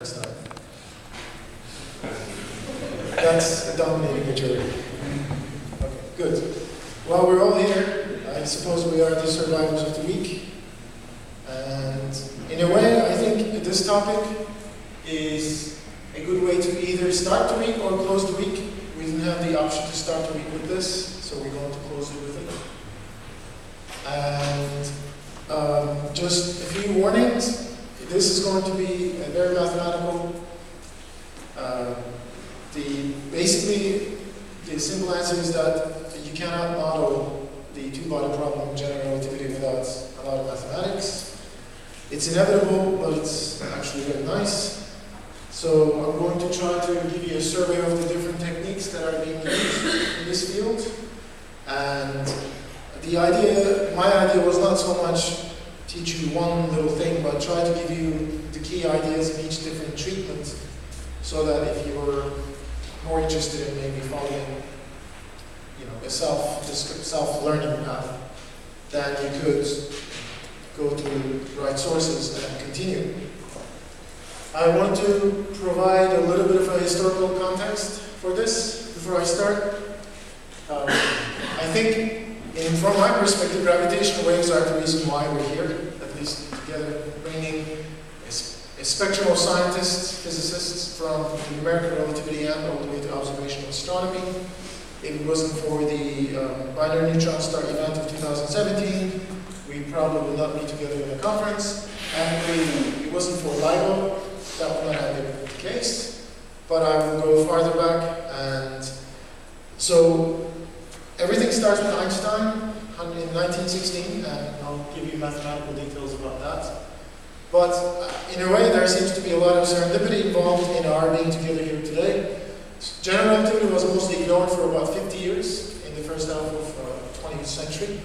Start. That's a dominating majority. Okay, good. Well, we're all here. I suppose we are the survivors of the week. And in a way, I think this topic is a good way to either start the week or close the week. We didn't have the option to start the week with this, so we're going to close it with it. And just a few warnings. This is going to be a very mathematical. Basically, the simple answer is that you cannot model the two-body problem in general relativity without a lot of mathematics. It's inevitable, but it's actually very nice. So I'm going to try to give you a survey of the different techniques that are being used in this field. And my idea was not so much teach you one little thing, but try to give you the key ideas in each different treatment, so that if you were more interested in maybe following, a self-learning path, then you could go to the right sources and continue. I want to provide a little bit of a historical context for this before I start. I think, from my perspective, gravitational waves are the reason why we're here, at least together, bringing a spectrum of scientists, physicists from the numerical relativity and all the way to observational astronomy. If it wasn't for the binary neutron star event of 2017, we probably would not be together in a conference. And if it wasn't for LIGO, that would not have been the case. But I will go farther back. And so everything starts with Einstein in 1916, and I'll give you mathematical details about that. But in a way, there seems to be a lot of serendipity involved in our being together here today. General relativity was mostly ignored for about 50 years in the first half of the 20th century,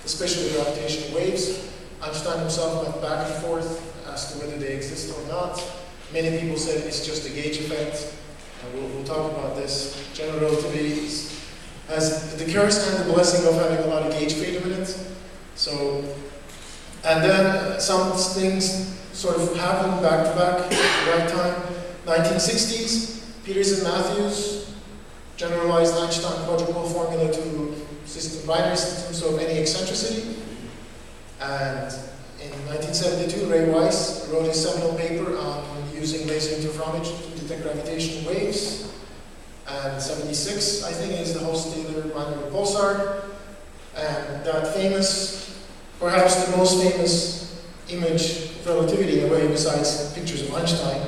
especially gravitational waves. Einstein himself went back and forth as to whether they exist or not. Many people said it's just a gauge effect, and we'll talk about this. General relativity has the curse and the blessing of having a lot of gauge freedom in it. And then some things sort of happened back to back at the right time. 1960s, Peters and Matthews generalized Einstein quadrupole formula to binary systems of any eccentricity. And in 1972, Ray Weiss wrote his seminal paper on using laser interferometry to detect gravitational waves. And 76, I think, is the Host-Taylor binary pulsar. And that famous, perhaps the most famous image of relativity in a way besides pictures of Einstein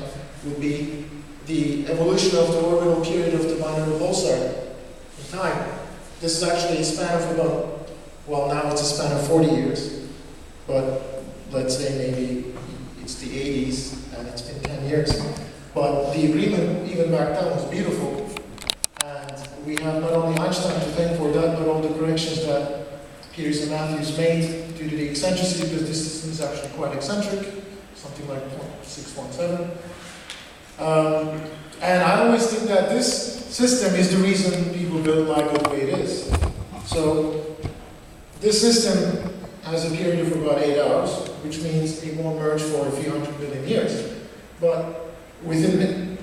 would be the evolution of the orbital period of the binary pulsar in time. This is actually a span of about, well, now it's a span of 40 years, but let's say maybe it's the 80s and it's been 10 years. But the agreement even back then was beautiful. And we have not only Einstein to thank for that, but all the corrections that Peters and Matthews made due to the eccentricity, because this system is actually quite eccentric, something like 0.617. And I always think that this system is the reason people build LIGO the way it is. So this system has a period of about 8 hours, which means it won't merge for a few hundred million years. But within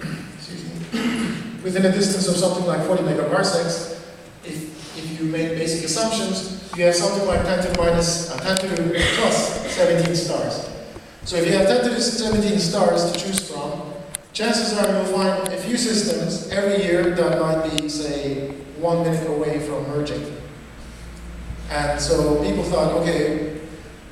a distance of something like 40 megaparsecs, if you make basic assumptions, you have something like 10 to the plus 17 stars. So if you have 10 to the 17 stars to choose from, chances are you'll find a few systems every year that might be, say, 1 minute away from merging. And so people thought, okay,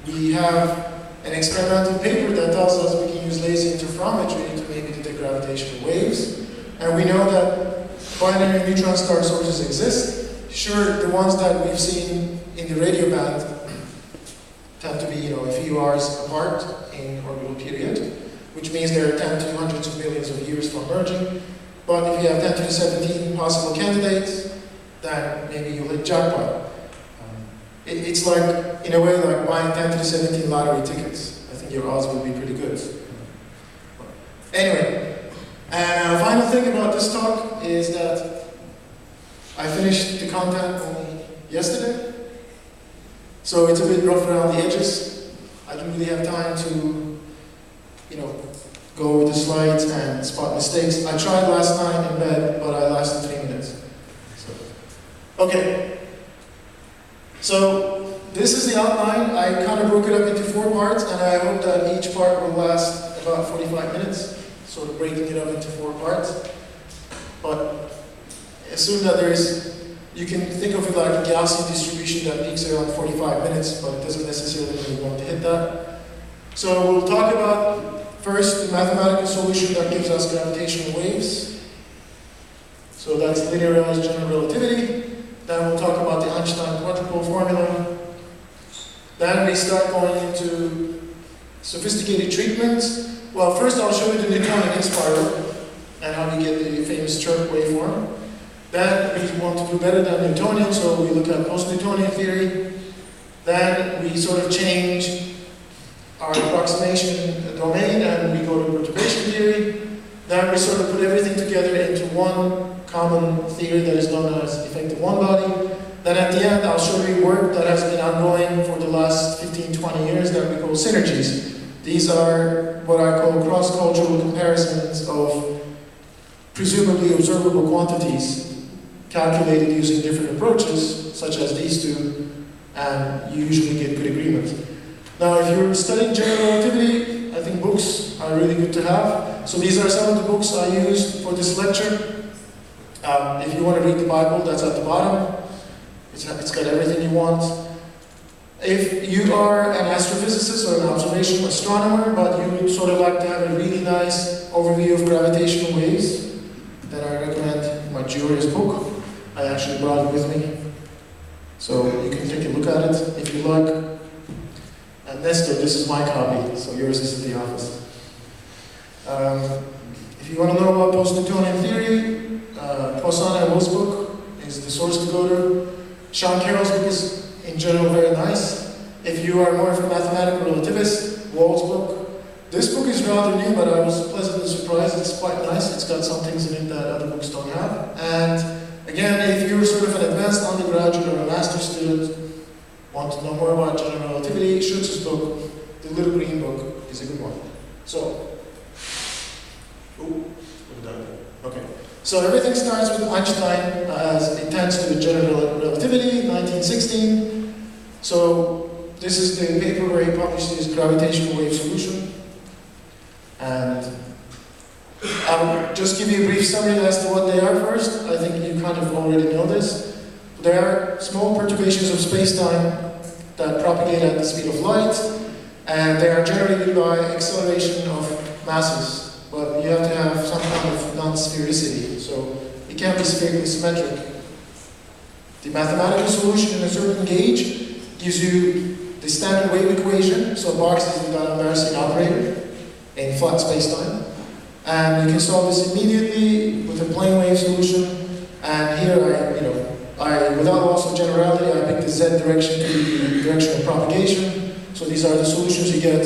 we have an experimental paper that tells us we can use laser interferometry to maybe detect gravitational waves. And we know that binary neutron star sources exist. Sure, the ones that we've seen in the radio band tend to be, a few hours apart in orbital period, which means there are 10 to hundreds of millions of years from merging. But if you have 10 to 17 possible candidates, then maybe you'll hit jackpot. It's like, in a way, like buying 10 to the 17 lottery tickets. I think your odds will be pretty good. Anyway, and final thing about this talk is that I finished the content only yesterday. So it's a bit rough around the edges. I didn't really have time to, go over the slides and spot mistakes. I tried last night in bed, but I lasted 3 minutes. Okay. So this is the outline. I kind of broke it up into 4 parts, and I hope that each part will last about 45 minutes, sort of breaking it up into 4 parts. But assume that you can think of it like a Gaussian distribution that peaks around 45 minutes, but it doesn't necessarily mean you want to hit that. So we'll talk about first the mathematical solution that gives us gravitational waves. So that's linearized general relativity. Then we'll talk about the Einstein quadrupole formula. Then we start going into sophisticated treatments. Well, first I'll show you the Newtonian spiral and how we get the famous chirp waveform. Then we want to do better than Newtonian, so we look at Post-Newtonian theory. Then we sort of change our approximation domain and we go to perturbation theory. Then we sort of put everything together into one common theory that is known as effective one-body. Then at the end, I'll show you work that has been ongoing for the last 15-20 years that we call synergies. These are what I call cross-cultural comparisons of presumably observable quantities calculated using different approaches, such as these two, and you usually get good agreement. Now, if you're studying general relativity, I think books are really good to have. So these are some of the books I used for this lecture. If you want to read the Bible, that's at the bottom. It's got everything you want. If you are an astrophysicist or an observational astronomer, but you would sort of like to have a really nice overview of gravitational waves, then I recommend my Julius book. I actually brought it with me. So you can take a look at it if you like. And Nestor, this is my copy, so yours is in the office. If you want to know about post-Newtonian theory, Poisson and Will's book is the source to go to. Sean Carroll's book is, in general, very nice. If you are more of a mathematical relativist, Wald's book. This book is rather new, but I was pleasantly surprised. It's quite nice. It's got some things in it that other books don't have. And again, if you're sort of an advanced undergraduate or a master's student, want to know more about general relativity, Schutz's book, the little green book, is a good one. So, okay. So everything starts with Einstein as it tends to general relativity, 1916. So this is the paper where he published his gravitational wave solution. And I'll just give you a brief summary as to what they are first. I think you kind of already know this. They are small perturbations of space-time that propagate at the speed of light, and they are generated by acceleration of masses. But you have to have some kind of non-sphericity, so it can't be spherically symmetric. The mathematical solution in a certain gauge gives you the standard wave equation, so boxes without embarrassing operator in flat space-time. And you can solve this immediately with a plane wave solution. And here without loss of generality, I picked the z direction to be the direction of propagation. So these are the solutions you get.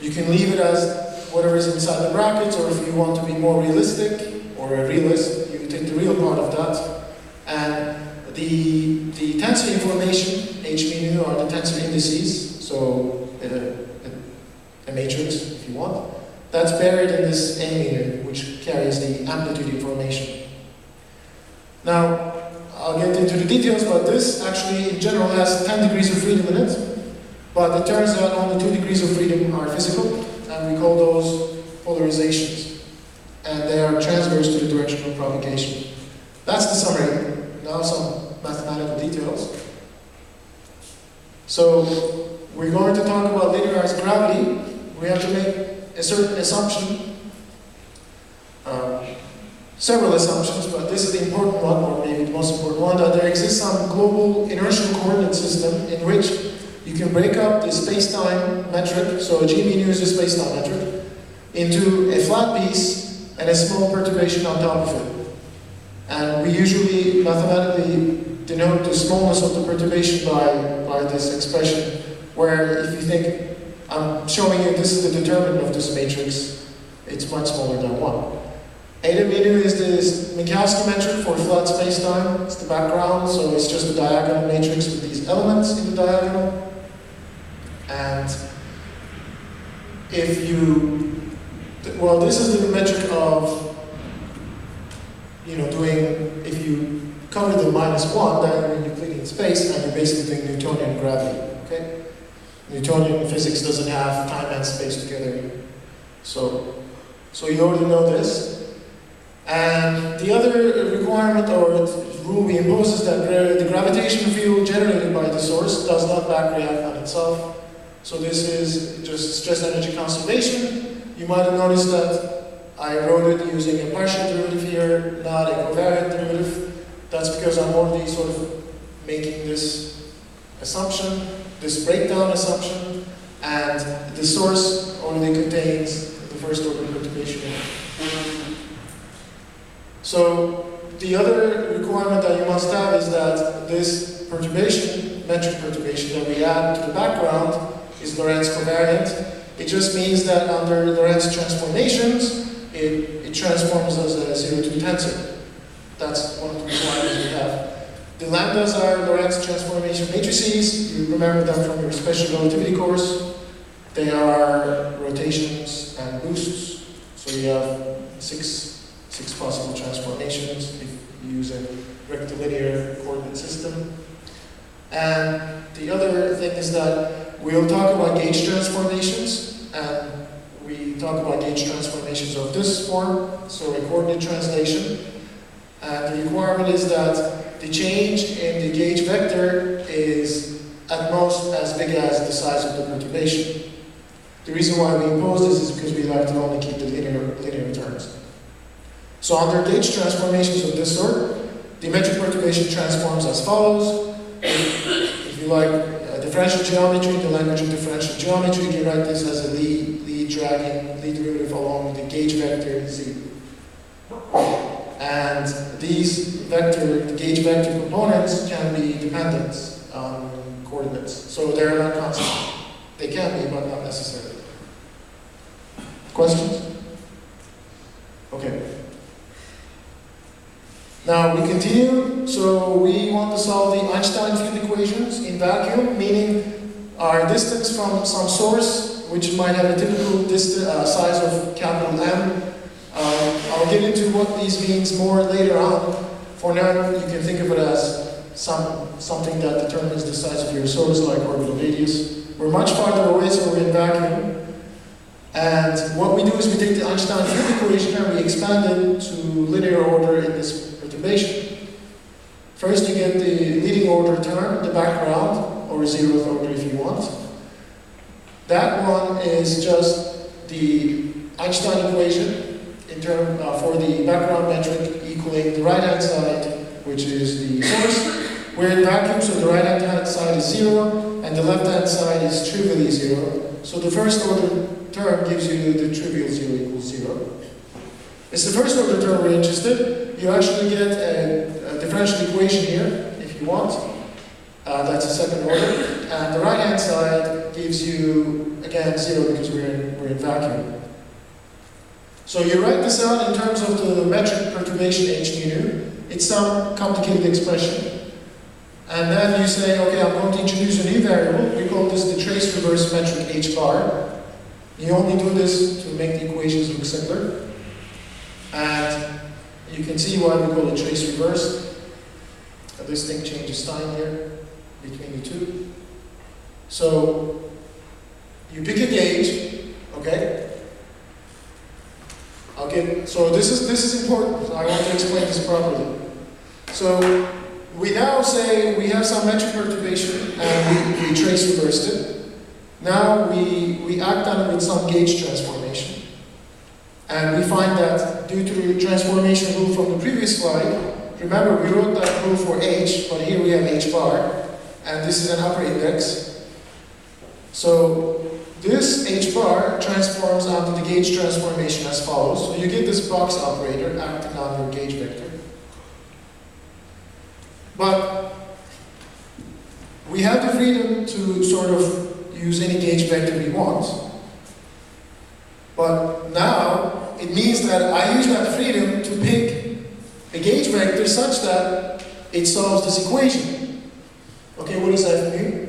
You can leave it as whatever is inside the brackets, or if you want to be more realistic, or a realist, you take the real part of that. And the tensor information, h, mu, nu, are the tensor indices, so a matrix, if you want. That's buried in this a meter, which carries the amplitude information. Now, I'll get into the details, but this actually, in general, has 10 degrees of freedom in it. But it turns out only 2 degrees of freedom are physical, and we call those polarizations. And they are transverse to the direction of propagation. That's the summary. Now some mathematical details. So, we're going to talk about linearized gravity. We have to make a certain assumption. Several assumptions, but this is the important one, or maybe the most important one, that there exists some global inertial coordinate system in which you can break up the space-time metric, so g mu nu is a space-time metric, into a flat piece and a small perturbation on top of it. And we usually mathematically denote the smallness of the perturbation by this expression, where if you think, I'm showing you this is the determinant of this matrix, it's much smaller than 1. Eta mu nu is this Minkowski metric for flat space-time. It's the background, so it's just a diagonal matrix with these elements in the diagonal. And if you, well, this is the metric of, you know, doing, if you cover the -1, then you're in Euclidean space, and you're basically doing Newtonian gravity, okay? Newtonian physics doesn't have time and space together. So you already know this. And the other requirement or rule we impose is that the gravitational field generated by the source does not back react on itself. So this is just stress energy conservation. You might have noticed that I wrote it using a partial derivative here, not a covariant derivative. That's because I'm already sort of making this assumption, this breakdown assumption, and the source only contains the first order perturbation. So the other requirement that you must have is that this perturbation, metric perturbation that we add to the background is Lorentz covariant. It just means that under Lorentz transformations, it transforms as a 0-2 tensor. That's one of the requirements we have. The lambdas are Lorentz transformation matrices. You remember them from your special relativity course. They are rotations and boosts. So you have six possible transformations if you use a rectilinear coordinate system. And the other thing is that we'll talk about gauge transformations, and we talk about gauge transformations of this form, so a coordinate translation. And the requirement is that the change in the gauge vector is at most as big as the size of the perturbation. The reason why we impose this is because we like to only keep the linear terms. So under gauge transformations of this sort, the metric perturbation transforms as follows. If you like differential geometry, the language of differential geometry, you can write this as a Lie derivative along the gauge vector z. And these the gauge vector components can be dependent on coordinates. So they're not constant. They can be, but not necessarily. Questions? Okay. Now we continue. So we want to solve the Einstein field equations in vacuum, meaning our distance from some source, which might have a typical size of capital M. I'll get into what these means more later on. For now, you can think of it as something that determines the size of your source, like orbital radius. We're much farther away, so we're in vacuum. And what we do is we take the Einstein field equation and we expand it to linear order in this perturbation. First, you get the leading order term, the background, or 0th order if you want. That one is just the Einstein equation in term for the background metric equaling the right-hand side, which is the source. We're in vacuum, so the right-hand side is 0, and the left-hand side is trivially 0. So the first order term gives you the trivial 0 equals 0. It's the first order term we're interested. You actually get a differential equation here, if you want. That's the second order. And the right-hand side gives you, again, 0 because we're in vacuum. So you write this out in terms of the metric perturbation h mu. It's some complicated expression. And then you say, okay, I'm going to introduce a new variable. We call this the trace reverse metric h bar. You only do this to make the equations look simpler. And you can see why we call it trace reversed. This thing changes sign here between the two. So you pick a gauge, okay? So this is important. I want to explain this properly. So we now say we have some metric perturbation and we trace reversed it. Now we act on it with some gauge transformation. And we find that due to the transformation rule from the previous slide, remember we wrote that rule for h, but here we have h bar, and this is an upper index. So this h bar transforms onto the gauge transformation as follows. So you get this box operator acting on your gauge vector. But we have the freedom to sort of use any gauge vector we want. But now it means that I use that freedom to pick a gauge vector such that it solves this equation. Okay, what is f mu?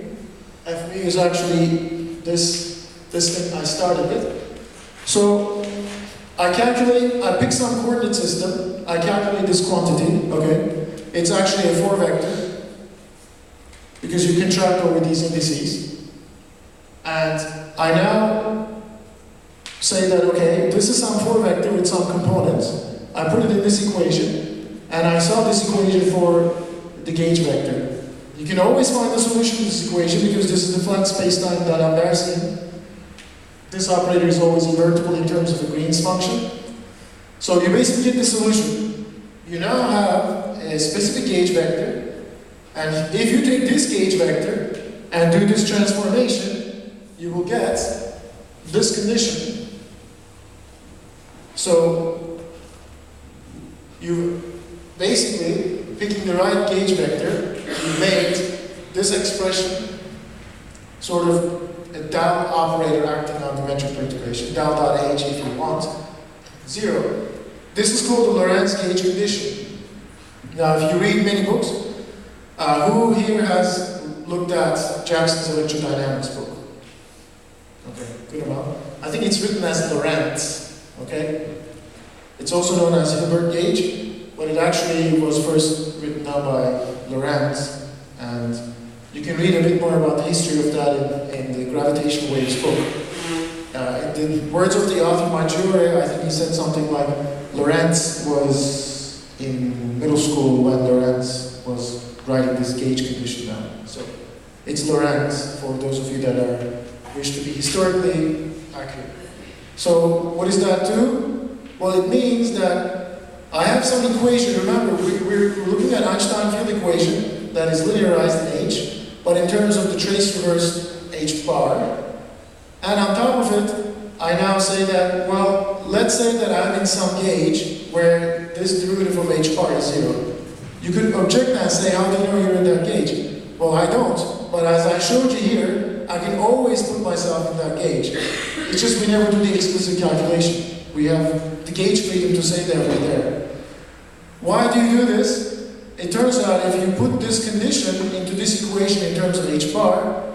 F mu is actually this thing I started with. So I pick some coordinate system, I calculate this quantity, okay? It's actually a 4 vector, because you can track over these indices. And I now say that, okay, this is some 4 vector with some components. I put it in this equation, and I solve this equation for the gauge vector. You can always find the solution to this equation because this is the flat spacetime that I'm embarrassing. This operator is always invertible in terms of a Green's function. So you basically get the solution. You now have a specific gauge vector, and if you take this gauge vector and do this transformation, you will get this condition. So you basically, picking the right gauge vector, you made this expression sort of a down operator acting on the metric perturbation, down dot h if you want, 0. This is called the Lorentz gauge condition. Now, if you read many books, who here has looked at Jackson's electrodynamics book? Okay, good amount. I think it's written as Lorentz, okay? It's also known as Hilbert gauge, but it actually was first written down by Lorentz, and you can read a bit more about the history of that in the Gravitational Waves book. In the words of the author Maggiore, I think he said something like, Lorentz was in middle school when Lorentz was writing this gauge condition down. So it's Lorentz for those of you that wish to be historically accurate. So what does that do? Well, it means that I have some equation. Remember, we're looking at Einstein field equation that is linearized in H, but in terms of the trace reversed H bar. And on top of it, I now say that, well, let's say that I'm in some gauge where this derivative of H bar is 0. You could object and say, how do you know you're in that gauge? Well, I don't, but as I showed you here, I can always put myself in that gauge. It's just we never do the explicit calculation. We have the gauge freedom to say that we're there. Why do you do this? It turns out if you put this condition into this equation in terms of H bar,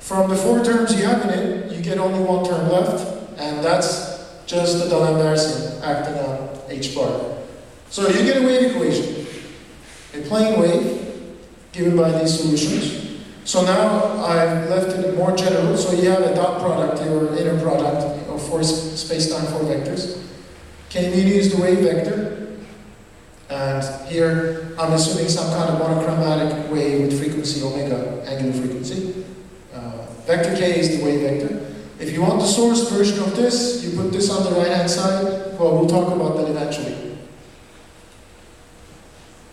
from the 4 terms you have in it, you get only 1 term left, and that's just the D'Alembertian acting on H bar. So you get a wave equation, a plane wave, given by these solutions. So now I've left it more general, so you have a dot product or inner product of 4 space-time 4 vectors. K mu is the wave vector, and here I'm assuming some kind of monochromatic wave with frequency omega, angular frequency. Vector k is the wave vector. If you want the source version of this, you put this on the right-hand side. Well, we'll talk about that eventually.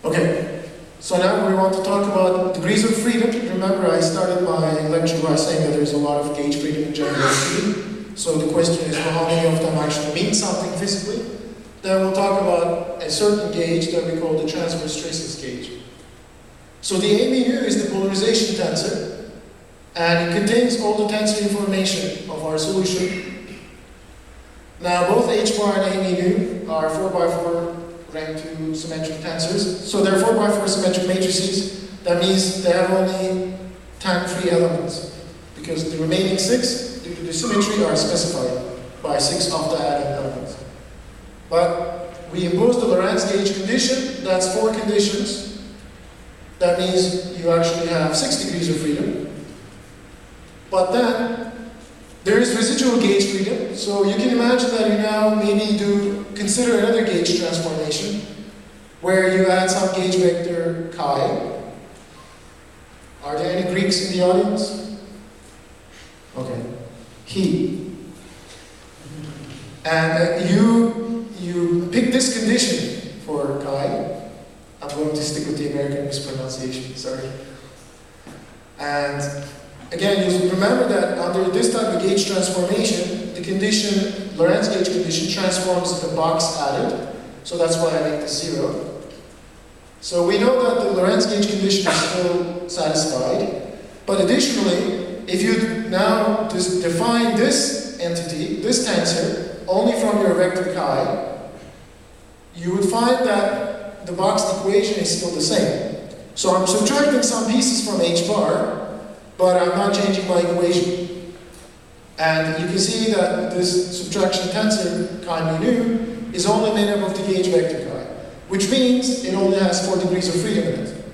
Okay, so now we want to talk about degrees of freedom. Remember, I started my lecture by saying that there's a lot of gauge freedom in general relativity. So the question is, well, how many of them actually mean something physically? Then we'll talk about a certain gauge that we call the transverse traceless gauge. So the A mu is the polarization tensor, and it contains all the tensor information of our solution. Now both H bar and A mu are 4x4 rank 2 symmetric tensors, so they're 4x4 symmetric matrices. That means they have only time free elements, because the remaining 6, due to the symmetry, are specified by 6 of the added elements. But we impose the Lorentz gauge condition, that's 4 conditions. That means you actually have 6 degrees of freedom. But then, there is residual gauge freedom, so you can imagine that you now maybe consider another gauge transformation, where you add some gauge vector chi. Are there any Greeks in the audience? Okay. He. And you pick this condition for chi. I'm going to stick with the American mispronunciation, sorry. And again, you remember that under this type of gauge transformation, the condition, Lorentz gauge condition, transforms the box added. So that's why I make this 0. So we know that the Lorentz gauge condition is still satisfied. But additionally, if you now define this entity, this tensor, only from your vector chi, you would find that the box equation is still the same. So I'm subtracting some pieces from H bar, but I'm not changing my equation. And you can see that this subtraction tensor chi mu nu is only made up of the gauge vector chi, which means it only has 4 degrees of freedom in it.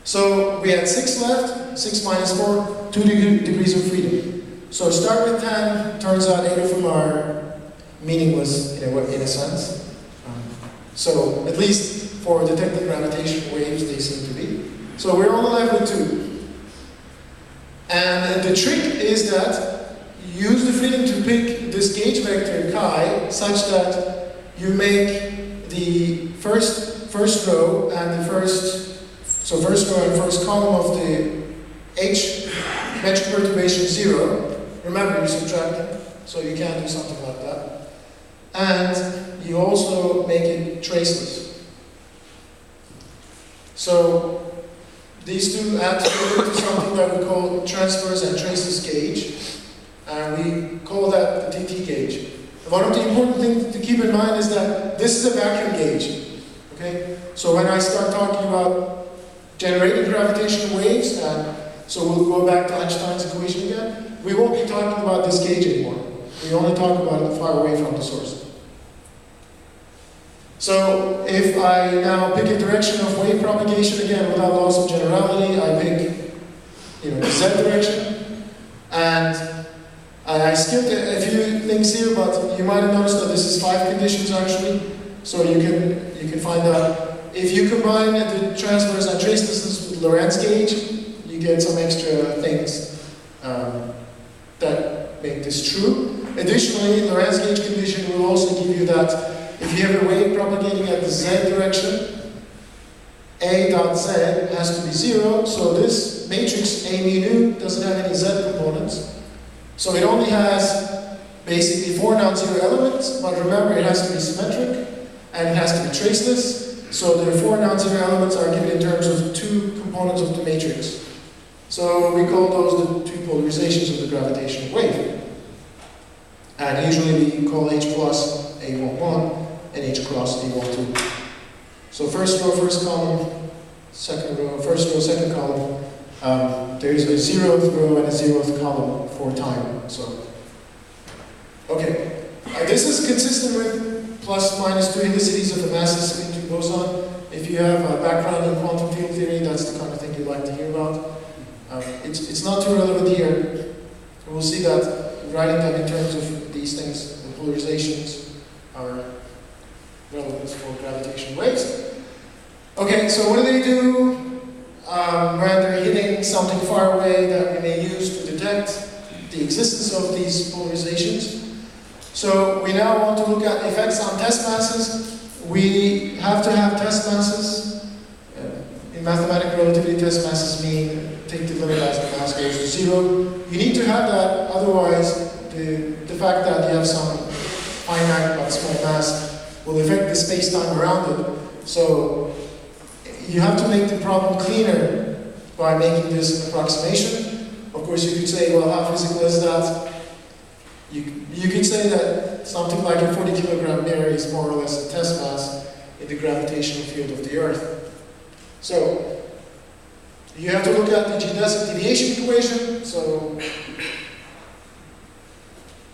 So we had 6 left, 6 minus 4, 2 degrees of freedom. So start with 10, turns out 8 of them are meaningless in a sense. So at least for detected gravitational waves, they seem to be. So we're only left with 2. And the trick is that you use the freedom to pick this gauge vector chi such that you make the first row and the first row and first column of the H metric perturbation 0. Remember, you're subtracting, so you can't do something like that. And you also make it traceless. So these two add together to something that we call transverse and traceless gauge, and we call that the TT gauge. And one of the important things to keep in mind is that this is a vacuum gauge. Okay? So when I start talking about generating gravitational waves, and so we'll go back to Einstein's equation again, we won't be talking about this gauge anymore. We only talk about it far away from the source. So if I now pick a direction of wave propagation, again without loss of generality, I pick the z direction, and I skipped a few things here, but you might have noticed that this is 5 conditions actually. So you can find out if you combine the transverse and tracelessness with Lorentz gauge, you get some extra things that make this true. Additionally, Lorentz gauge condition will also give you that if you have a wave propagating at the z direction, a dot z has to be 0, so this matrix A mu nu doesn't have any z components. So it only has basically 4 non-zero elements, but remember it has to be symmetric and it has to be traceless. So the 4 non-zero elements are given in terms of 2 components of the matrix. So we call those the 2 polarizations of the gravitational wave. And usually we call H plus A11 and H cross A12. So first row, first column, second row, first row, second column. There's a 0th row and a 0th column for time. So, okay. This is consistent with plus minus 2 helicities of the masses into boson. If you have a background in quantum field theory, that's the kind of thing you'd like to hear about. It's not too relevant here. We'll see that writing them in terms of these things, the polarizations are relevant for gravitational waves. Okay, so what do they do when they're hitting something far away that we may use to detect the existence of these polarizations? So we now want to look at effects on test masses. We have to have test masses. In mathematical relativity, test masses mean take the limit as the mass goes to 0. You need to have that, otherwise the fact that you have some finite but small mass will affect the space-time around it. So you have to make the problem cleaner by making this approximation. Of course, you could say, well, how physical is that? You could say that something like a 40 kilogram mirror is more or less a test mass in the gravitational field of the Earth. So you have to look at the geodesic deviation equation. So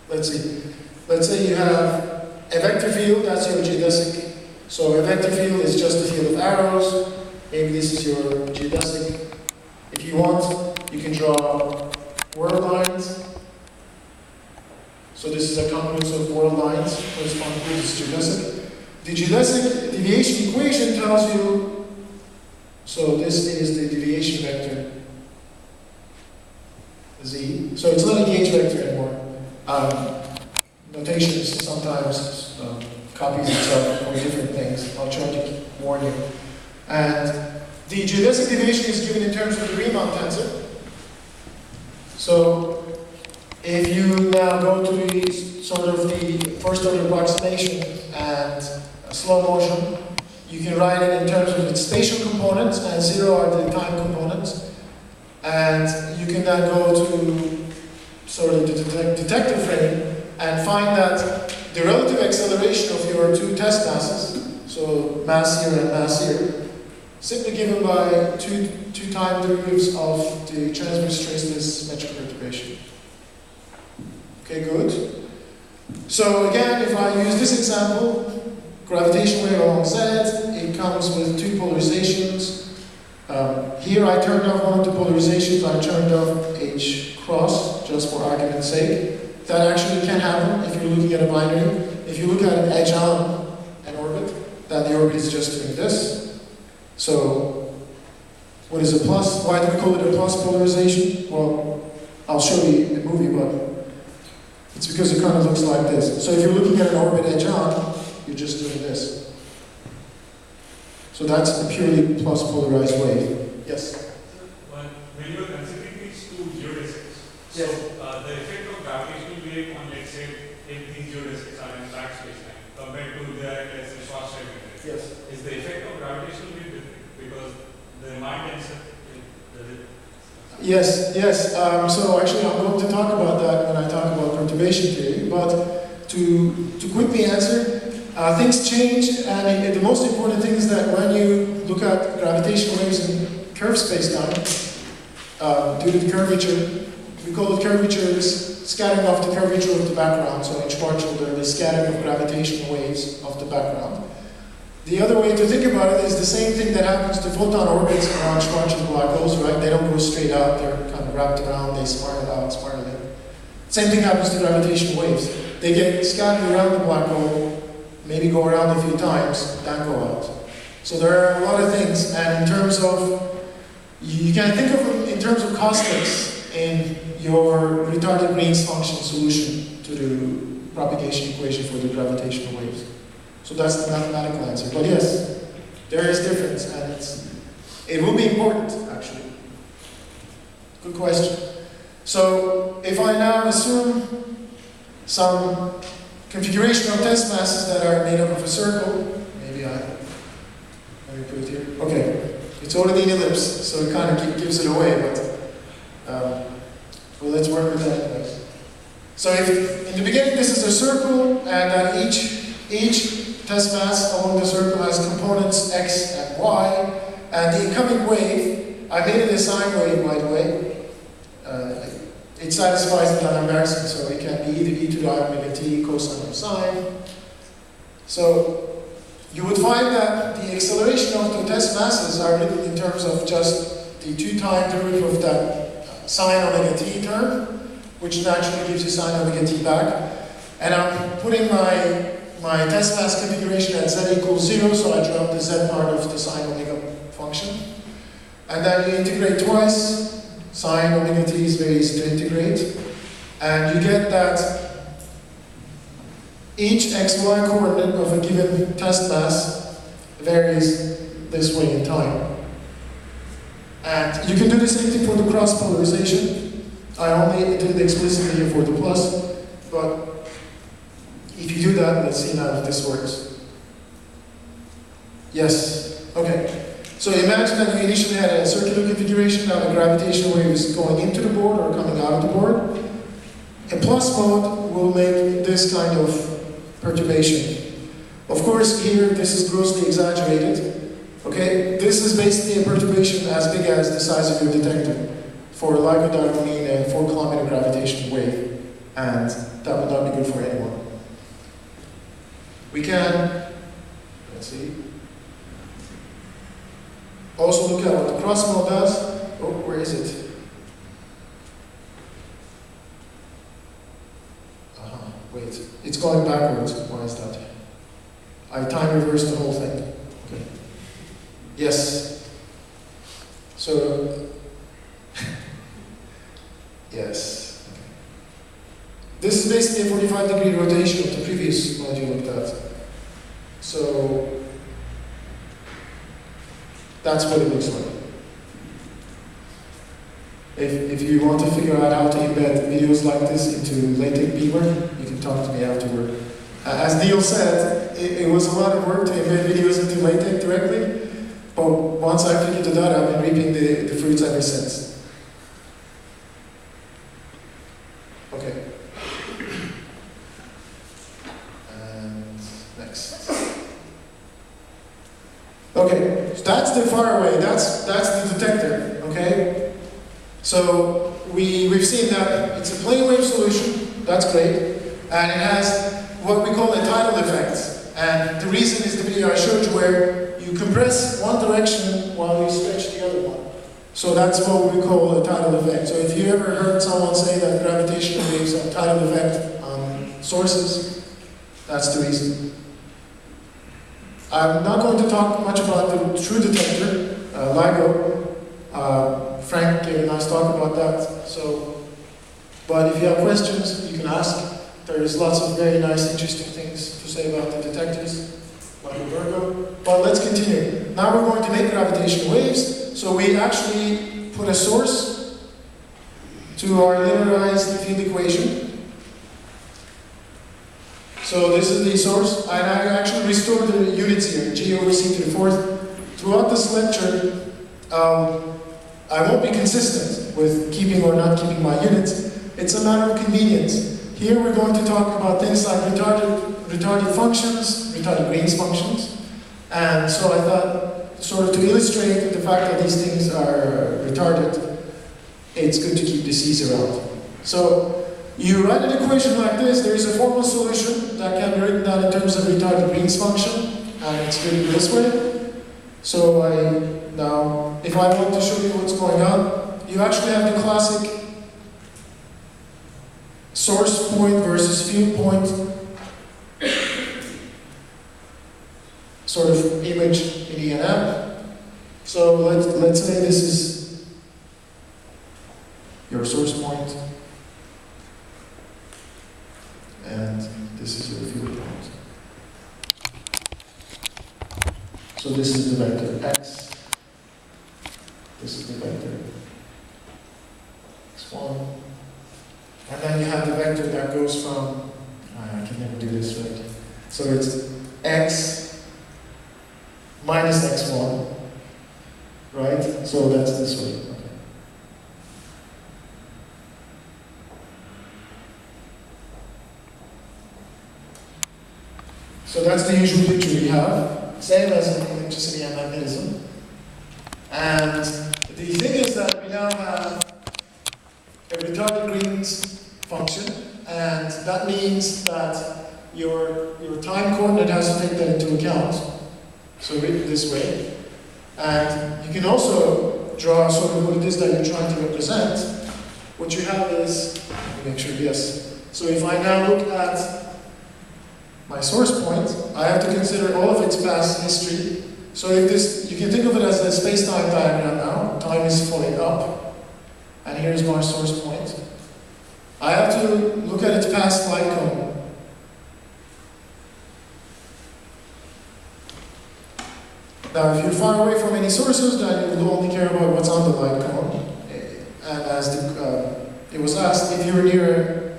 let's see. Let's say you have a vector field, that's your geodesic. So a vector field is just a field of arrows. Maybe this is your geodesic. If you want, you can draw world lines. So this is a confluence of world lines corresponding to this geodesic. The geodesic deviation equation tells you, so this is the deviation vector, z. So it's not a gauge vector anymore. Notations sometimes copies itself for different things. I'll try to warn you. And the geodesic deviation is given in terms of the Remark tensor. So if you now go to the sort of the first order approximation and slow motion, you can write it in terms of its spatial components, and 0 are the time components. And you can then go to sort of the detector frame and find that the relative acceleration of your 2 test masses, so mass here and mass here, simply given by two time derivatives of the transverse traceless metric perturbation. Okay, good. So again, if I use this example, gravitational wave along Z, it comes with two polarizations. Here I turned off one of the polarizations, I turned off H cross, just for argument's sake. That actually can happen if you're looking at a binary. If you look at an edge on an orbit, then the orbit is just doing this. So, what is a plus? Why do we call it a plus polarization? Well, I'll show you in the movie, but it's because it kind of looks like this. So if you're looking at an orbit edge on, you're just doing this. So that's a purely plus polarized wave. Yes? When you are considering these two geodesics, yes. So the effect of gravitational wave on, let's say, if these geodesics are in flat space-time compared to the, let's say, short-wave method, Yes. Is the effect of gravitational wave different? Because the Remark tensor, Yes, yes. So actually I'm going to talk about that when I talk about perturbation theory, but to quickly answer, things change, and the most important thing is that when you look at gravitational waves in curved space-time, due to the curvature, we call it curvature is scattering of the curvature of the background. So in Schwarzschild, the scattering of gravitational waves of the background. The other way to think about it is the same thing that happens to photon orbits around Schwarzschild black holes, right? They don't go straight out, they're kind of wrapped around, they spiral out, spiral in. Same thing happens to gravitational waves. They get scattered around the black hole, maybe go around a few times, then go out. So there are a lot of things, and in terms of, you can think of them in terms of cosmics in your retarded Green's function solution to the propagation equation for the gravitational waves. So that's the mathematical answer. But yes, there is difference, and it will be important, actually. Good question. So if I now assume some configuration of test masses that are made up of a circle, let me put it here. Okay, it's already an ellipse, so it kind of gives it away, but well, let's work with that anyways. So if in the beginning this is a circle, and that each test mass along the circle has components x and y, and the incoming wave, I made it a sine wave, by the way. It satisfies the non-embarrassing, so it can be either e to the I omega t cosine or sine. So you would find that the acceleration of the test masses are written in terms of just the 2-time derivative of that sine omega t term, which naturally gives you sine omega t back. And I'm putting my test mass configuration at z equals 0, so I drop the z part of the sine omega function. And then you integrate twice. Sine omega t is very easy to integrate. And you get that each xy coordinate of a given test mass varies this way in time. And you can do the same thing for the cross polarization. I only did it explicitly here for the plus, but if you do that, let's see now if this works. Yes, okay. So imagine that you initially had a circular configuration, now the gravitational wave is going into the board or coming out of the board. A plus mode will make this kind of perturbation. Of course, here this is grossly exaggerated. Okay, this is basically a perturbation as big as the size of your detector for LIGO that will mean a 4-kilometer gravitational wave, and that would not be good for anyone. We can, let's see, also look at what the cross mode does. Oh, where is it? Wait, it's going backwards. Why is that? I time reversed the whole thing. Okay. Yes. So, yes. Okay. This is basically a 45-degree rotation of the previous one you looked at. So, that's what it looks like. If you want to figure out how to embed videos like this into LaTeX Beamer, you can talk to me afterward. As Neil said, it was a lot of work to embed videos into LaTeX directly, but once I figured it out, I've been reaping the fruits ever since. Okay. And next. Okay, so that's the far away, that's the detector, okay? So we've seen that it's a plane wave solution, That's great. And it has what we call a tidal effect. And the reason is the video I showed you where you compress one direction while you stretch the other one. So that's what we call a tidal effect. So if you ever heard someone say that gravitational waves have tidal effect on sources, that's the reason. I'm not going to talk much about the true detector, LIGO. Frank gave a nice talk about that. But if you have questions, you can ask. There's lots of very nice, interesting things to say about the detectors, like Virgo. But let's continue. Now we're going to make gravitational waves. So we actually put a source to our linearized field equation. So this is the source, and I actually restored the units here, g over c to the fourth. Throughout this lecture, I won't be consistent with keeping or not keeping my units. It's a matter of convenience. Here we're going to talk about things like retarded functions, retarded Green's functions. And so I thought, sort of to illustrate the fact that these things are retarded, it's good to keep the c's around. So you write an equation like this, there is a formal solution that can be written down in terms of retarded Green's function, and it's written this way. So now, if I want to show you what's going on, you actually have the classic source point versus field point sort of image in E&M. So let's say this is your source point, and this is your field point. So this is the vector x, this is the vector x1, and then you have the vector that goes from, I can never do this right, so it's x minus x1, right? So that's this way. Okay. So that's the usual picture we have, same as in electricity and magnetism. And the thing is that we now have a retarded Green's function, and that means that your time coordinate has to take that into account. So read it this way. And you can also draw sort of what it is that you're trying to represent. What you have is, let me make sure, yes. So if I now look at my source point, I have to consider all of its past history. So if this, you can think of it as a space-time diagram now. Time is flowing up, and here's my source point. I have to look at its past light cone. Now, if you're far away from any sources, then you will only care about what's on the light cone. And as it was asked, if you're near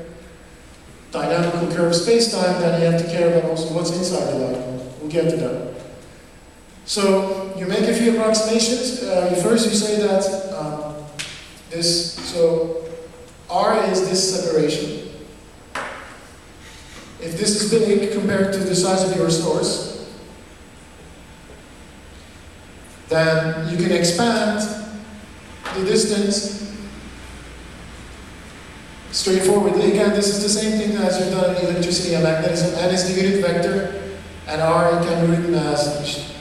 a dynamical curved space-time, then you have to care about also what's inside the light cone. We'll get to that. So you make a few approximations. First, you say that so R is this separation. If this is big compared to the size of your source, then you can expand the distance straightforwardly. Again, this is the same thing as you've done in electricity and magnetism. N is the unit vector, and R can be written as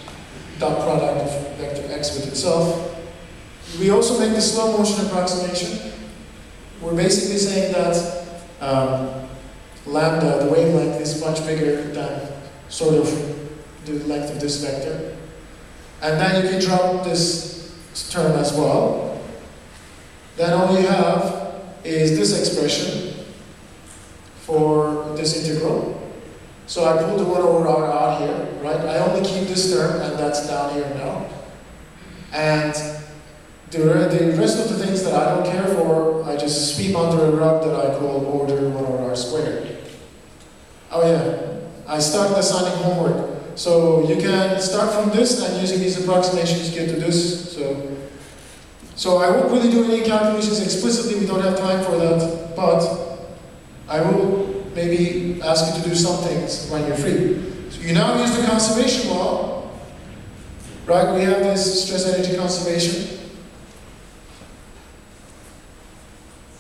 dot product of vector x with itself. We also make the slow motion approximation. We're basically saying that lambda, the wavelength, is much bigger than sort of the length of this vector. And then you can drop this term as well. Then all you have is this expression for this integral. So I pulled the 1 over r out here, right? I only keep this term, and that's down here now. And the rest of the things that I don't care for, I just sweep under a rug that I call order 1 over r squared. Oh yeah, I started assigning homework. So you can start from this, and using these approximations get to this. So I won't really do any calculations explicitly, we don't have time for that, but I will maybe ask you to do some things when you're free. So you now use the conservation law, right? We have this stress energy conservation.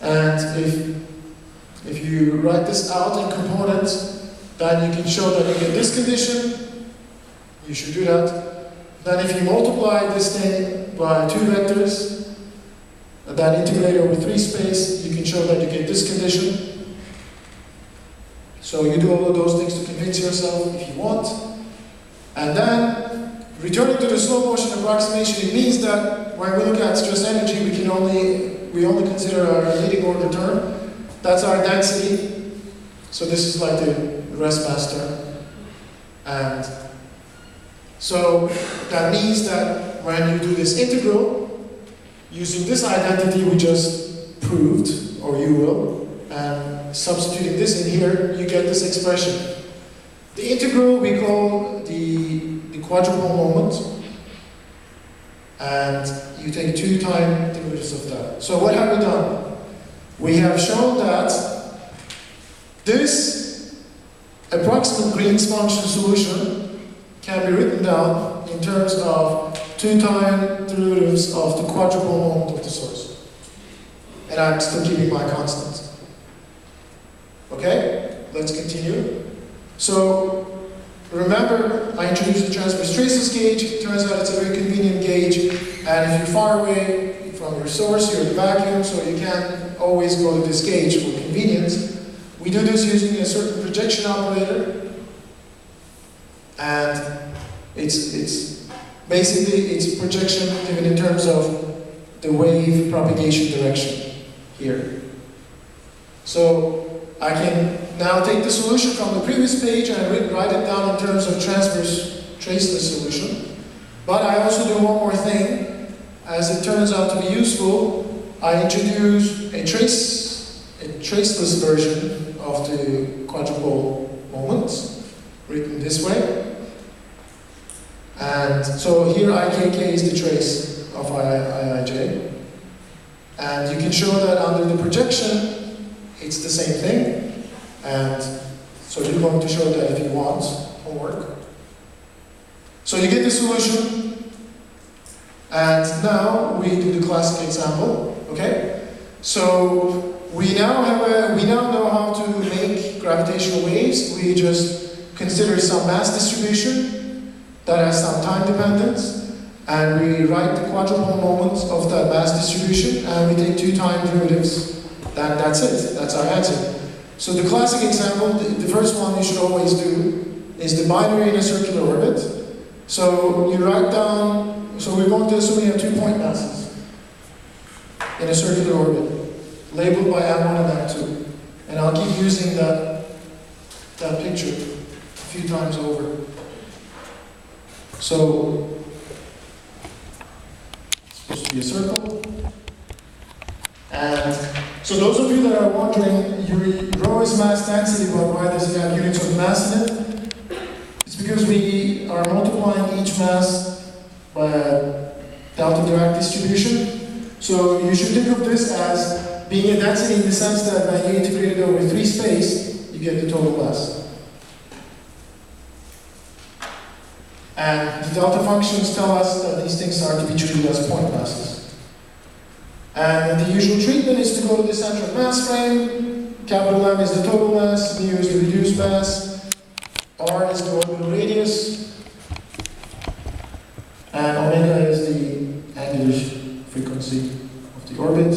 And if If you write this out in components, then you can show that you get this condition. You should do that. Then if you multiply this thing by 2 vectors, then integrate over 3 space, you can show that you get this condition. So you do all of those things to convince yourself if you want. And then, returning to the slow motion approximation, it means that when we look at stress energy, we only consider our leading order term. That's our density. So this is like the rest mass term. And so that means that when you do this integral, using this identity we just proved, or you will, and substituting this in here, you get this expression. The integral we call the quadrupole moment, and you take 2 time derivatives of that. So what have we done? We have shown that this approximate Green's function solution can be written down in terms of 2 time derivatives of the quadrupole moment of the source. And I'm still keeping my constant. Okay? Let's continue. So, remember, I introduced the transverse traceless gauge. It turns out it's a very convenient gauge. And if you're far away from your source, you're in a vacuum, so you can always go to this gauge for convenience. We do this using a certain projection operator. And it's basically it's projection given in terms of the wave propagation direction here. So I can now take the solution from the previous page and write it down in terms of transverse traceless solution. But I also do one more thing. As it turns out to be useful, I introduce a traceless version of the quadrupole moment, written this way. And so here IKK is the trace of Iij. And you can show that under the projection, it's the same thing. And so you're going to show that if you want homework. So you get the solution. And now we do the classic example, okay? So we now know how to make gravitational waves. We just consider some mass distribution that has some time dependence, and we write the quadrupole moments of that mass distribution, and we take 2 time derivatives. That's it. That's our answer. So the classic example, the first one you should always do, is the binary in a circular orbit. So you write down. So we're going to assume we have 2 point masses in a circular orbit, labeled by M1 and M2. And I'll keep using that picture a few times over. So, it's supposed to be a circle. And so those of you that are wondering, rho is mass density, but why does it have units of mass in it? It's because we are multiplying each mass by a delta Dirac distribution. So you should think of this as being a density in the sense that when you integrate it over 3 space, you get the total mass. And the delta functions tell us that these things are to be treated as point masses. And the usual treatment is to go to the center of mass frame. Capital M is the total mass, mu is the reduced mass, r is the orbital radius, and omega is the angular frequency of the orbit.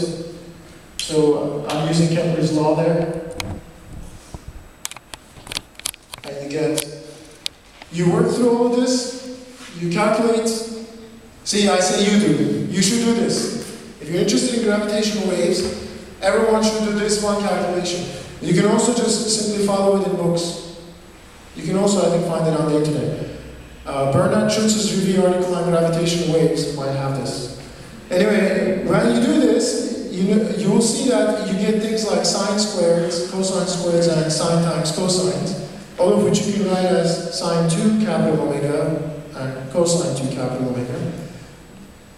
So I'm using Kepler's law there. And you work through all of this, you calculate. See, I say you do. You should do this. If you're interested in gravitational waves, everyone should do this one calculation. You can also just simply follow it in books. You can also, I think, find it on the internet. Bernard Schutz's review article on gravitational waves might have this. Anyway, when you do this, you will see that you get things like sine squareds, cosine squareds, and sine times cosines, all of which you can write as sine 2 capital omega and cosine 2 capital omega.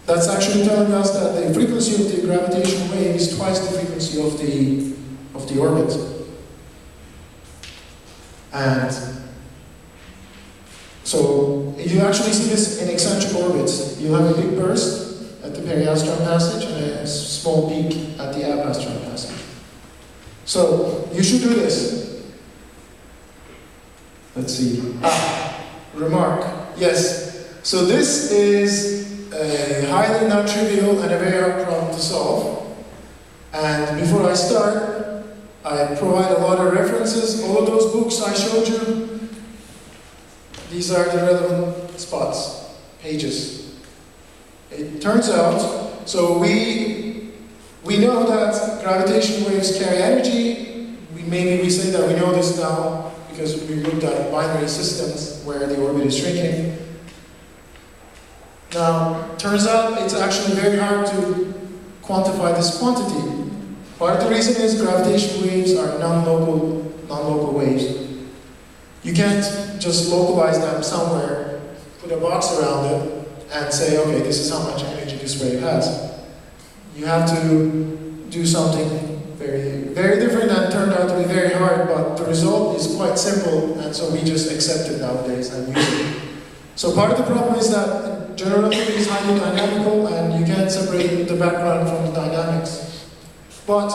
That's actually telling us that the frequency of the gravitational wave is twice the frequency of the orbit. And so you actually see this in eccentric orbits. You have a big burst at the periastron passage and a small peak at the apastron passage. So, you should do this. Let's see. Remark. Yes. So this is a highly non-trivial and a very hard problem to solve. And before I start, I provide a lot of references. All of those books I showed you, these are the relevant spots, pages. It turns out, so we know that gravitational waves carry energy. Maybe we say that we know this now because we looked at binary systems where the orbit is shrinking. Now, turns out it's actually very hard to quantify this quantity. Part of the reason is gravitational waves are non-local waves. You can't just localize them somewhere, put a box around it, and say, okay, this is how much energy this wave has. You have to do something very, very different and turned out to be very hard, but the result is quite simple, and so we just accept it nowadays and use it. So part of the problem is that general relativity is highly dynamical, and you can't separate the background from the dynamics. But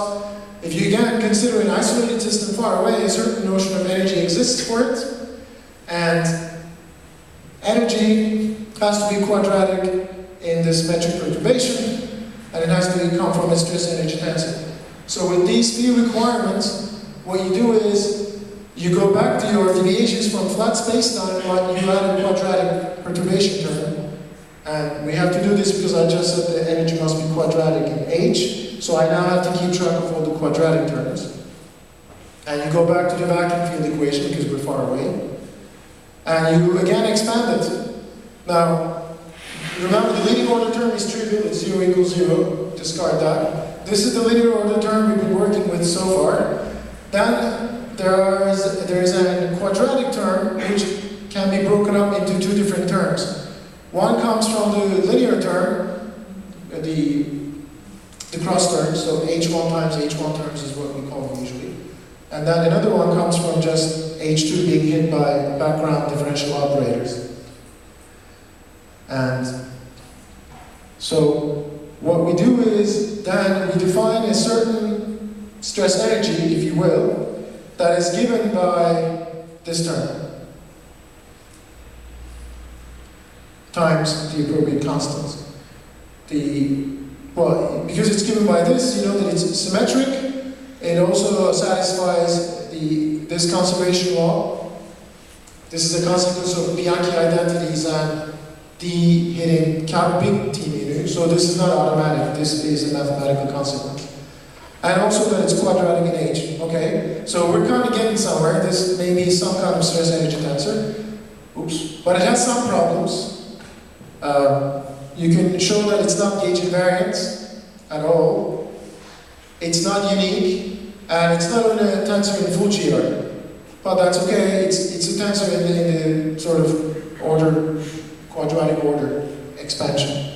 if you again consider an isolated system far away, a certain notion of energy exists for it, and energy has to be quadratic in this metric perturbation, and it has to come from a stress energy tensor. So with these few requirements, what you do is you go back to your deviations from flat spacetime, but you add a quadratic perturbation term. And we have to do this because I just said the energy must be quadratic in h. So I now have to keep track of all the quadratic terms. And you go back to the vacuum field equation because we're far away. And you again expand it. Now, remember the leading order term is trivial, it's 0 equals 0, discard that. This is the linear order term we've been working with so far. Then there is a quadratic term which can be broken up into two different terms. One comes from the linear term, the cross term, so h1 times h1 terms is what we call them usually. And then another one comes from just h2 being hit by background differential operators. And so what we do is then we define a certain stress energy, if you will, that is given by this term times the appropriate constants. Well, because it's given by this, you know that it's symmetric. It also satisfies this conservation law. This is a consequence of Bianchi identities and D hitting big T mu. So this is not automatic. This is a mathematical consequence. And also that it's quadratic in H. Okay? So we're kind of getting somewhere. This may be some kind of stress energy tensor. Oops. But it has some problems. You can show that it's not gauge invariant at all. It's not unique, and it's not even a tensor in full GR. But that's okay. It's a tensor in the sort of quadratic order expansion.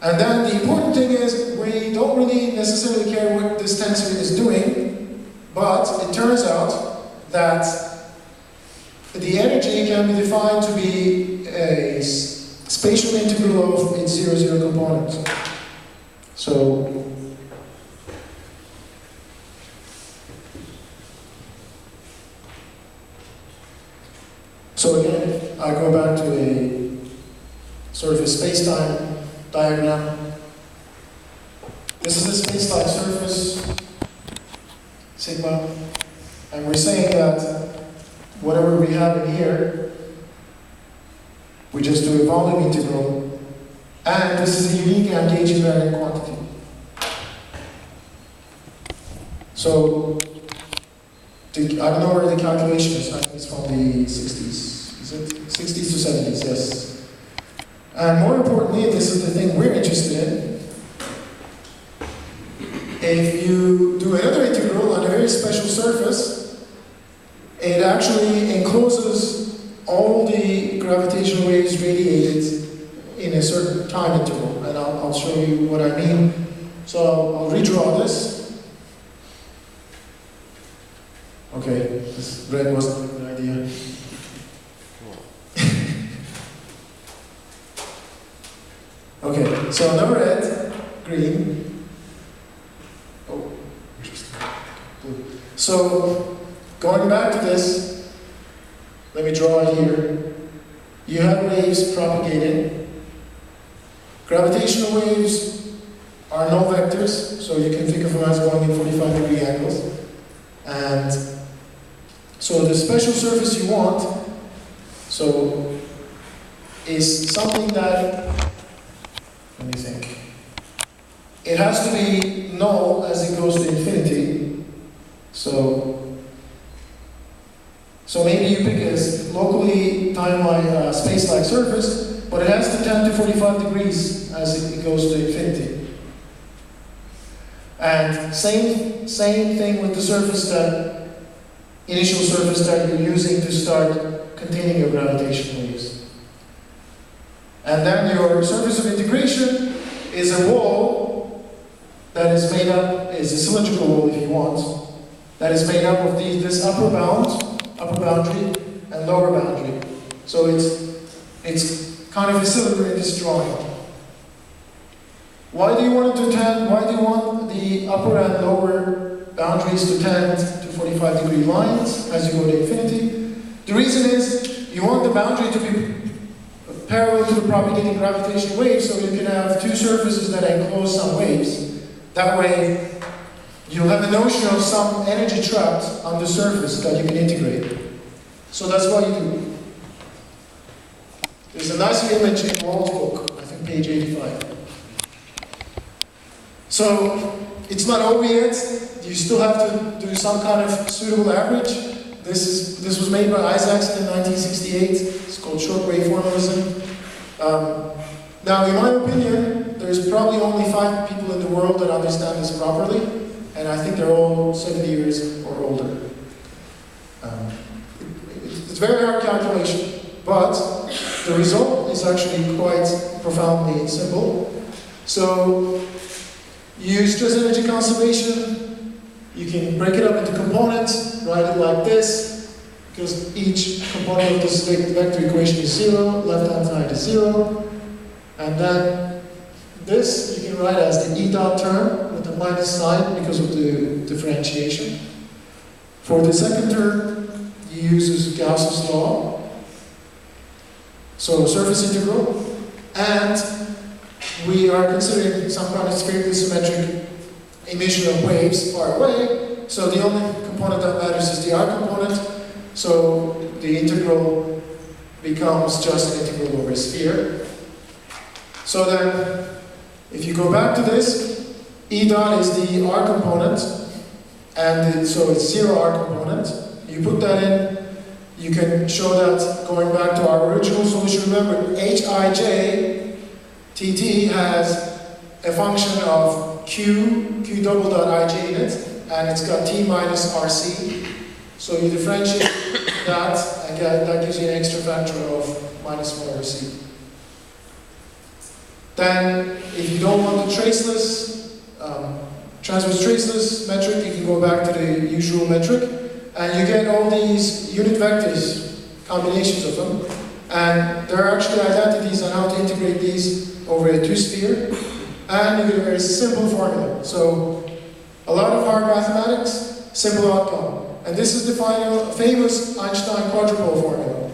And then the important thing is we don't really necessarily care what this tensor is doing, but it turns out that the energy can be defined to be a spatial integral of its 0,0 component. So again, I go back to a sort of a space-time diagram. This is a space-time surface, sigma, and we're saying that whatever we have in here, we just do a volume integral, and this is a unique and gauge invariant quantity. So, I don't know where the calculation is. I think it's from the 60s. Is it 60s to 70s? Yes. And more importantly, this is the thing we're interested in. If you do another integral on a very special surface, it actually encloses all the gravitational waves radiated in a certain time interval, and I'll show you what I mean. So I'll redraw this. Okay, this red wasn't a good idea. Okay, so no red, green. Oh, interesting. So, going back to this, let me draw it here. You have waves propagating. Gravitational waves are null vectors, so you can think of them as going in 45-degree angles. And so the special surface you want, so is something that, let me think, it has to be null as it goes to infinity. So maybe you pick a locally time-like, space-like surface, but it has to tend to 45 degrees as it goes to infinity. And same thing with the surface initial surface that you're using to start containing your gravitational waves. And then your surface of integration is a wall that is made up, is a cylindrical wall if you want, that is made up of this upper boundary, and lower boundary. So it's kind of a cylinder in this drawing. Why do you want the upper and lower boundaries to tend to 45-degree lines as you go to infinity? The reason is you want the boundary to be parallel to the propagating gravitational wave, so you can have two surfaces that enclose some waves. That way, you'll have a notion of some energy trapped on the surface that you can integrate. So that's what you do. There's a nice image in Wald's book, I think page 85. So, it's not over yet. You still have to do some kind of suitable average. This was made by Isaacson in 1968. It's called shortwave formalism. Now, in my opinion, there's probably only 5 people in the world that understand this properly, and I think they're all 70 years or older. It's a very hard calculation, but the result is actually quite profoundly simple. So, you use stress energy conservation. You can break it up into components, write it like this, because each component of this vector equation is 0, left-hand side is 0. And then this you can write as the E dot term with the minus sign because of the differentiation. For the second term, you use Gauss's law. So surface integral. And we are considering some kind of spherically symmetric emission of waves far away. So the only component that matters is the R component. So the integral becomes just an integral over a sphere. So then, if you go back to this, E dot is the R component, and so it's 0 R component. You put that in, you can show that going back to our original solution. Remember, Hij TT has a function of Q double dot ij in it, and it's got T minus RC. So you differentiate that, and that gives you an extra factor of minus 4RC. Then, if you don't want the traceless, transverse traceless metric, you can go back to the usual metric, and you get all these unit vectors, combinations of them, and there are actually identities on how to integrate these over a two-sphere, and you get a very simple formula. So, a lot of hard mathematics, simple outcome. And this is the final, famous Einstein quadrupole formula.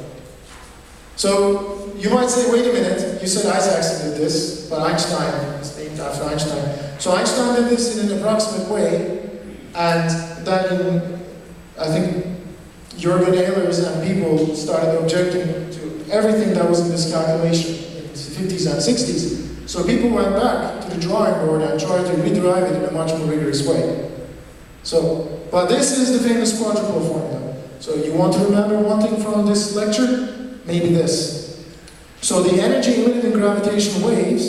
So, you might say, wait a minute, you said Isaacson did this, but Einstein is named after Einstein. So Einstein did this in an approximate way, and then I think Jürgen Ehlers and people started objecting to everything that was in this calculation in the 50s and 60s. So people went back to the drawing board and tried to rederive it in a much more rigorous way. So, but this is the famous quadrupole formula. So you want to remember one thing from this lecture? Maybe this. So the energy emitted in gravitational waves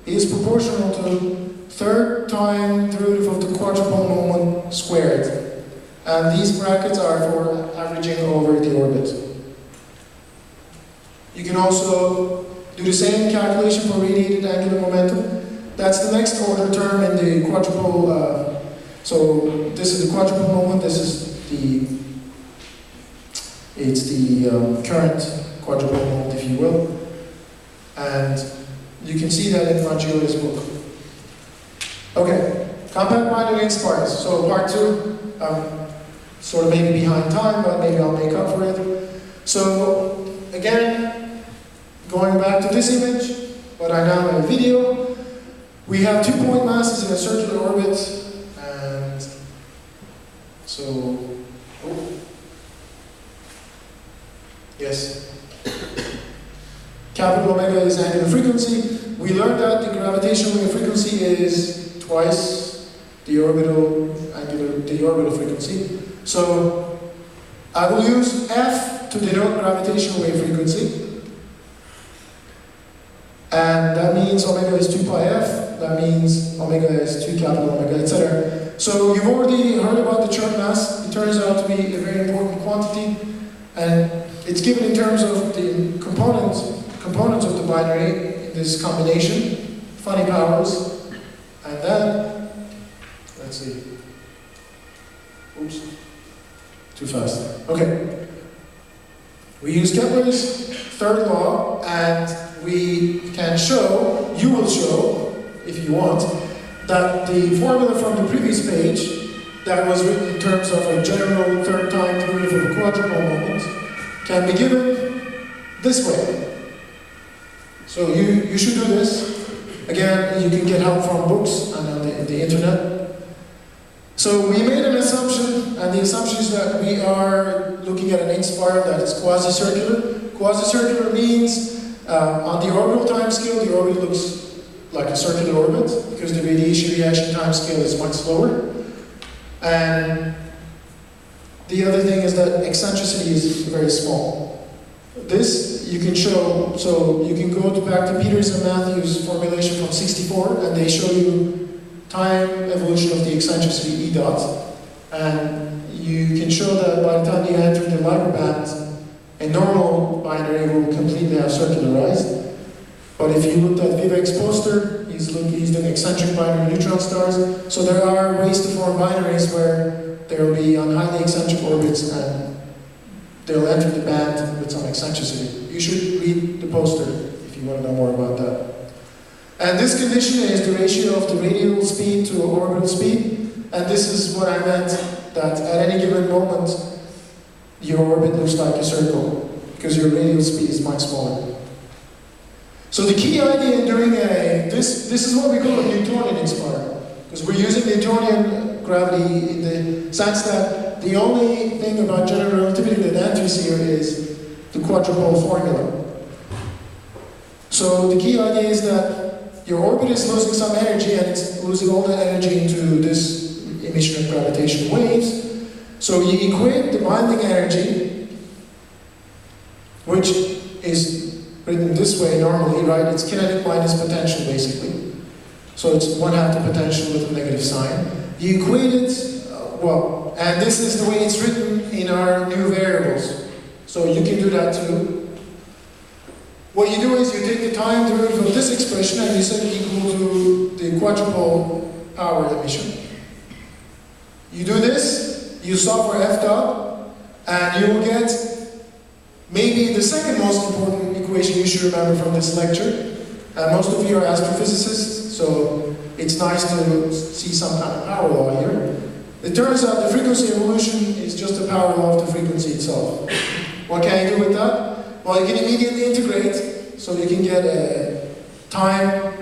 is proportional to third time derivative of the quadrupole moment squared. And these brackets are for averaging over the orbit. You can also do the same calculation for radiated angular momentum. That's the next order term in the quadrupole. So this is the quadrupole moment, this is the current quadrupole moment, if you will. And you can see that in Margiela's book. Okay, compact binding Inspirals. So part 2, sort of maybe behind time, but maybe I'll make up for it. So again, going back to this image, but I now have a video. We have 2 point masses in a circular orbit, and so, yes. Capital omega is angular frequency. We learned that the gravitational wave frequency is twice the orbital frequency. So I will use F to denote gravitational wave frequency. And that means omega is 2 pi F. That means omega is 2 capital omega, etc. So you've already heard about the Chern mass. It turns out to be a very important quantity. And it's given in terms of the components of the binary in this combination, funny powers, and then, let's see, oops, too fast. Okay, we use Kepler's third law, and we can show, you will show, if you want, that the formula from the previous page that was written in terms of a general third time derivative of a quadrupole moment can be given this way. So you should do this. Again, you can get help from books and on the internet. So we made an assumption, and the assumption is that we are looking at an inspiral that is quasi-circular. Quasi-circular means on the orbital time scale, the orbit looks like a circular orbit because the radiation reaction time scale is much slower. And the other thing is that eccentricity is very small. This you can show, so you can go back to Peters and Matthews' formulation from '64, and they show you time evolution of the eccentricity E dot, and you can show that by the time you enter the Lyra band, a normal binary will completely have circularized. But if you looked at Vivek's poster, he's doing eccentric binary neutron stars, so there are ways to form binaries where there will be on highly eccentric orbits and they'll enter the band with some eccentricity. You should read the poster if you want to know more about that. And this condition is the ratio of the radial speed to orbital speed. And this is what I meant, that at any given moment, your orbit looks like a circle, because your radial speed is much smaller. So the key idea in doing this is what we call a Newtonian inspiral, because we're using Newtonian gravity in the sense that the only thing about general relativity that enters here is the quadrupole formula. So the key idea is that your orbit is losing some energy, and it's losing all the energy into this emission of gravitational waves. So you equate the binding energy, which is written this way normally, right? It's kinetic minus potential, basically. So it's 1/2 the potential with a negative sign. You equate it, and this is the way it's written in our new variables. So you can do that too. What you do is you take the time derivative of this expression and you set it equal to the quadrupole power emission. You do this, you solve for F dot, and you will get maybe the second most important equation you should remember from this lecture. Most of you are astrophysicists, so it's nice to see some kind of power law here. It turns out the frequency evolution is just the power law of the frequency itself. What can you do with that? Well, you can immediately integrate, so you can get a time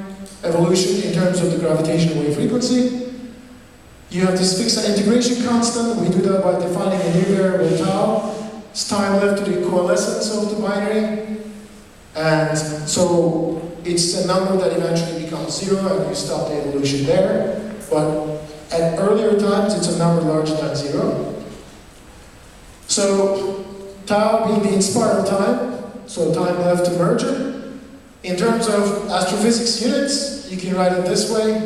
evolution in terms of the gravitational wave frequency. You have this fixed integration constant. We do that by defining a new variable tau. It's time left to the coalescence of the binary. And so it's a number that eventually becomes 0, and you stop the evolution there. But at earlier times, it's a number larger than 0. So tau being the inspiral time, so time left to merger. In terms of astrophysics units, you can write it this way.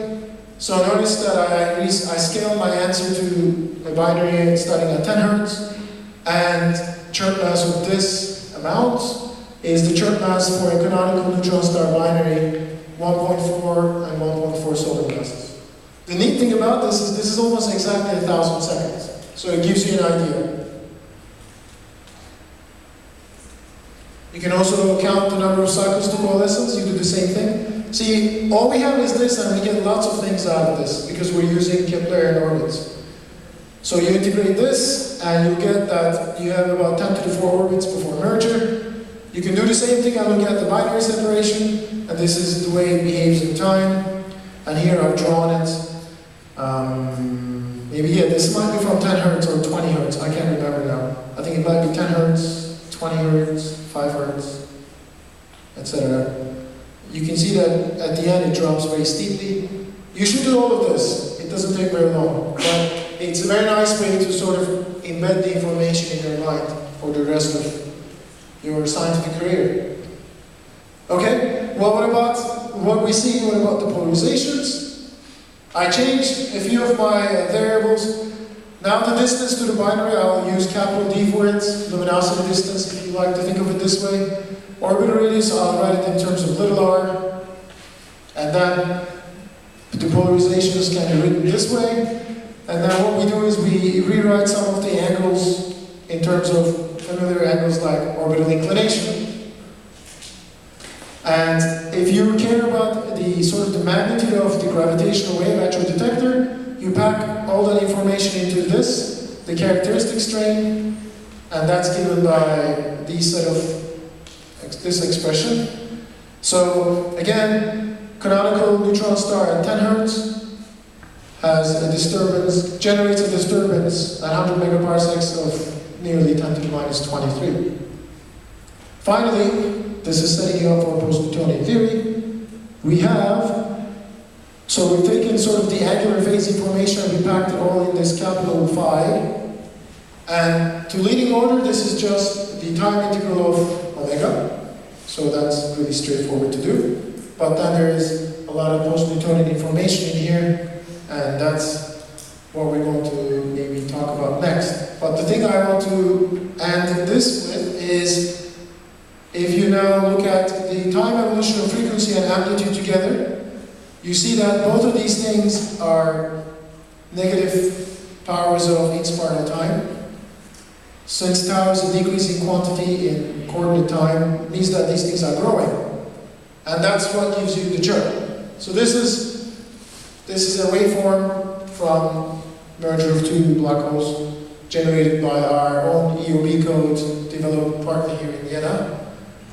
So notice that I scale my answer to a binary starting at 10 Hertz, and Chern mass of this amount is the Chern mass for a canonical neutron star binary, 1.4 and 1.4 solar masses. The neat thing about this is almost exactly 1,000 seconds, so it gives you an idea. You can also count the number of cycles to coalescence. You do the same thing. See, all we have is this, and we get lots of things out of this because we're using Keplerian orbits. So you integrate this, and you get that you have about 10 to the 4 orbits before merger. You can do the same thing and look at the binary separation, and this is the way it behaves in time. And here I've drawn it. Maybe, yeah, this might be from 10 Hertz or 20 Hertz, I can't remember now. I think it might be 10 Hertz, 20 Hertz, 5 Hertz, etc. You can see that at the end it drops very steeply. You should do all of this. It doesn't take very long, but it's a very nice way to sort of embed the information in your mind for the rest of your scientific career. Okay, well, what about what we see? What about the polarizations? I changed a few of my variables. Now the distance to the binary, I'll use capital D for it, luminosity distance, if you like to think of it this way. Orbital radius, I'll write it in terms of little r. And then the polarizations can be written this way. And then what we do is we rewrite some of the angles in terms of familiar angles like orbital inclination. And if you care about the sort of the magnitude of the gravitational wave at your detector, you pack all that information into this, the characteristic strain, and that's given by this expression. So again, canonical neutron star at 10 Hertz has a disturbance, generates a disturbance at 100 megaparsecs of nearly 10 to the minus 23. Finally, this is setting you up for post-Newtonian theory. We've taken sort of the angular phase information and we packed it all in this capital phi. And to leading order, this is just the time integral of omega. So that's really straightforward to do. But then there is a lot of post-Newtonian information in here, and that's what we're going to maybe talk about next. But the thing I want to end this with is, if you now look at the time evolution of frequency and amplitude together, you see that both of these things are negative powers of inspiral time. Since tau is a decreasing quantity in coordinate time, it means that these things are growing. And that's what gives you the chirp. So this is a waveform from merger of two black holes generated by our own EOB code developed partly here in Vienna,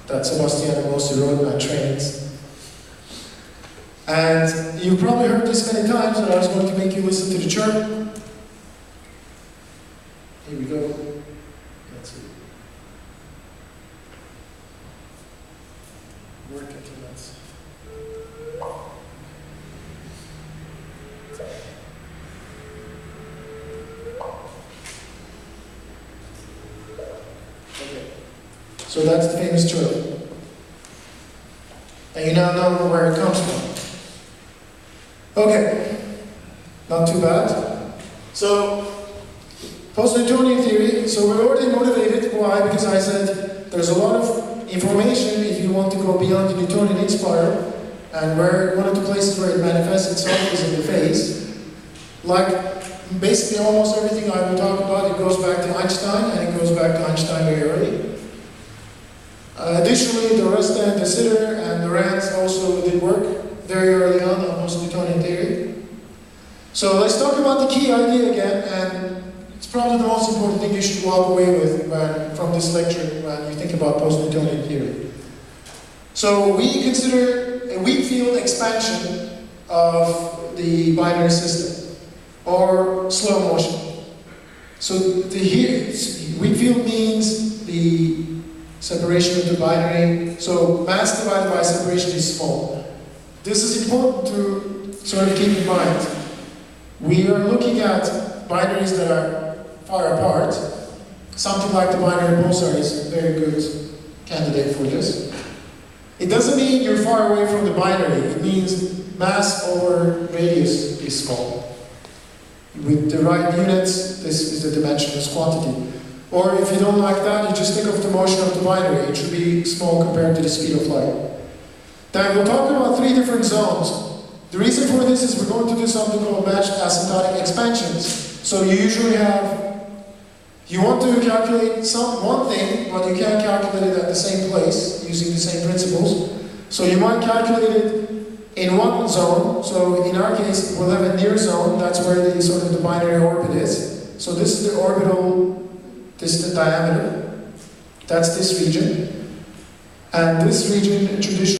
that Sebastiano mostly wrote and trained. And you've probably heard this many times, and I was going to make you listen to the chirp. Here we go. That's it. Work until that's. Okay. So that's the famous chirp. And you now know where it comes from. Okay, not too bad. So, post-Newtonian theory, so we're already motivated. Why? Because I said there's a lot of information if you want to go beyond the Newtonian inspiral, and where one of the places where it manifests itself is in the phase. Like, basically almost everything I will talk about, it goes back to Einstein, and it goes back to Einstein very early. Additionally, the Resta, the Sitter, and the Rands also did work very early on post-Newtonian theory. So let's talk about the key idea again, and it's probably the most important thing you should walk away with from this lecture when you think about post-Newtonian theory. So we consider a weak field expansion of the binary system, or slow motion. So weak field means the separation of the binary, so mass divided by separation is small. This is important to sort of keep in mind. We are looking at binaries that are far apart. Something like the binary pulsar is a very good candidate for this. It doesn't mean you're far away from the binary. It means mass over radius is small. With the right units, this is the dimensionless quantity. Or if you don't like that, you just think of the motion of the binary. It should be small compared to the speed of light. Then we'll talk about three different zones. The reason for this is we're going to do something called matched asymptotic expansions. So you usually you want to calculate one thing, but you can't calculate it at the same place using the same principles. So you might calculate it in one zone. So in our case, we'll have a near zone. That's where the binary orbit is. So this is the orbital This is the diameter. That's this region. And this region traditionally